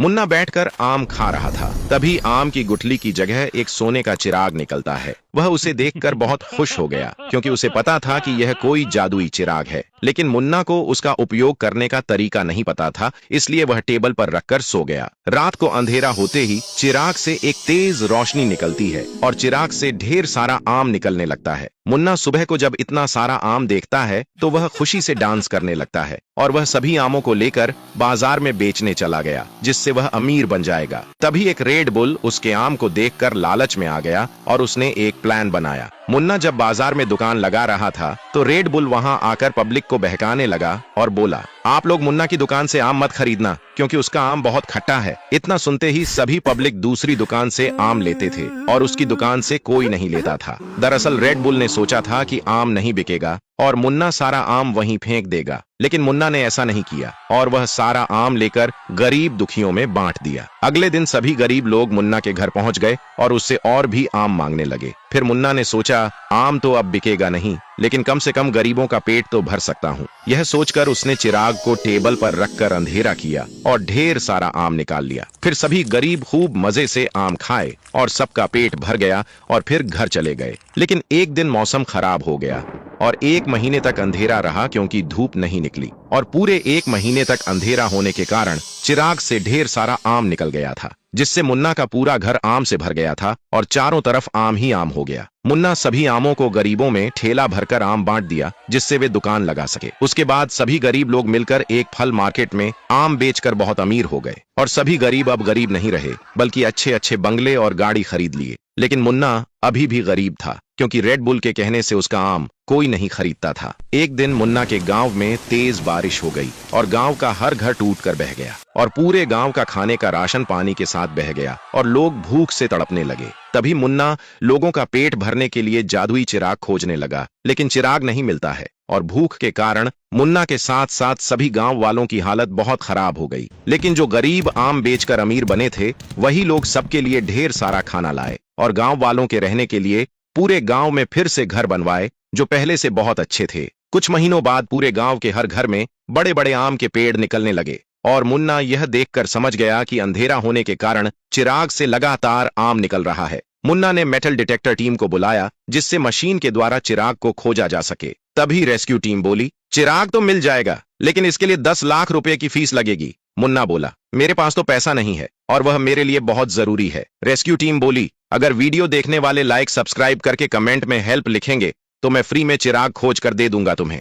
मुन्ना बैठकर आम खा रहा था। तभी आम की गुठली की जगह एक सोने का चिराग निकलता है। वह उसे देखकर बहुत खुश हो गया, क्योंकि उसे पता था कि यह कोई जादुई चिराग है। लेकिन मुन्ना को उसका उपयोग करने का तरीका नहीं पता था, इसलिए वह टेबल पर रखकर सो गया। रात को अंधेरा होते ही चिराग से एक तेज रोशनी निकलती है और चिराग से ढेर सारा आम निकलने लगता है। मुन्ना सुबह को जब इतना सारा आम देखता है तो वह खुशी से डांस करने लगता है और वह सभी आमों को लेकर बाजार में बेचने चला गया, जिससे वह अमीर बन जाएगा। तभी एक रेड बुल उसके आम को देखकर लालच में आ गया और उसने एक प्लान बनाया। मुन्ना जब बाजार में दुकान लगा रहा था तो रेड बुल वहां आकर पब्लिक को बहकाने लगा और बोला, आप लोग मुन्ना की दुकान से आम मत खरीदना, क्योंकि उसका आम बहुत खट्टा है। इतना सुनते ही सभी पब्लिक दूसरी दुकान से आम लेते थे और उसकी दुकान से कोई नहीं लेता था। दरअसल रेड बुल ने सोचा था कि आम नहीं बिकेगा और मुन्ना सारा आम वहीं फेंक देगा, लेकिन मुन्ना ने ऐसा नहीं किया और वह सारा आम लेकर गरीब दुखियों में बांट दिया। अगले दिन सभी गरीब लोग मुन्ना के घर पहुंच गए और उससे और भी आम मांगने लगे। फिर मुन्ना ने सोचा, आम तो अब बिकेगा नहीं, लेकिन कम से कम गरीबों का पेट तो भर सकता हूँ। यह सोचकर उसने चिराग को टेबल पर रखकर अंधेरा किया और ढेर सारा आम निकाल लिया। फिर सभी गरीब खूब मजे से आम खाए और सबका पेट भर गया और फिर घर चले गए। लेकिन एक दिन मौसम खराब हो गया और 1 महीने तक अंधेरा रहा, क्योंकि धूप नहीं निकली। और पूरे 1 महीने तक अंधेरा होने के कारण चिराग से ढेर सारा आम निकल गया था, जिससे मुन्ना का पूरा घर आम से भर गया था और चारों तरफ आम ही आम हो गया। मुन्ना सभी आमों को गरीबों में ठेला भरकर आम बांट दिया, जिससे वे दुकान लगा सके। उसके बाद सभी गरीब लोग मिलकर एक फल मार्केट में आम बेचकर बहुत अमीर हो गए और सभी गरीब अब गरीब नहीं रहे, बल्कि अच्छे अच्छे बंगले और गाड़ी खरीद लिए। लेकिन मुन्ना अभी भी गरीब था, क्योंकि रेड बुल के कहने से उसका आम कोई नहीं खरीदता था। एक दिन मुन्ना के गांव में तेज बारिश हो गई और गांव का हर घर टूटकर बह गया और पूरे गांव का खाने का राशन पानी के साथ बह गया और लोग भूख से तड़पने लगे। तभी मुन्ना लोगों का पेट भरने के लिए जादुई चिराग खोजने लगा, लेकिन चिराग नहीं मिलता है और भूख के कारण मुन्ना के साथ साथ सभी गांव वालों की हालत बहुत खराब हो गई। लेकिन जो गरीब आम बेचकर अमीर बने थे, वही लोग सबके लिए ढेर सारा खाना लाए और गांव वालों के रहने के लिए पूरे गांव में फिर से घर बनवाए, जो पहले से बहुत अच्छे थे। कुछ महीनों बाद पूरे गांव के हर घर में बड़े बड़े आम के पेड़ निकलने लगे और मुन्ना यह देखकर समझ गया कि अंधेरा होने के कारण चिराग से लगातार आम निकल रहा है। मुन्ना ने मेटल डिटेक्टर टीम को बुलाया, जिससे मशीन के द्वारा चिराग को खोजा जा सके। तभी रेस्क्यू टीम बोली, चिराग तो मिल जाएगा, लेकिन इसके लिए 10 लाख रुपए की फीस लगेगी। मुन्ना बोला, मेरे पास तो पैसा नहीं है और वह मेरे लिए बहुत जरूरी है। रेस्क्यू टीम बोली, अगर वीडियो देखने वाले लाइक सब्सक्राइब करके कमेंट में हेल्प लिखेंगे तो मैं फ्री में चिराग खोज कर दे दूंगा तुम्हें।